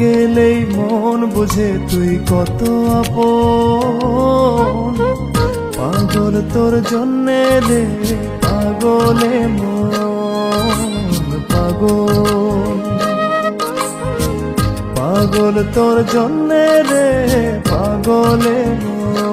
গেলেই মন বুঝে তুই কত আপন। পাগল তোর জন্যে রে পাগলে মন পাগল, পাগল তোর জন্যে রে পাগলে মন।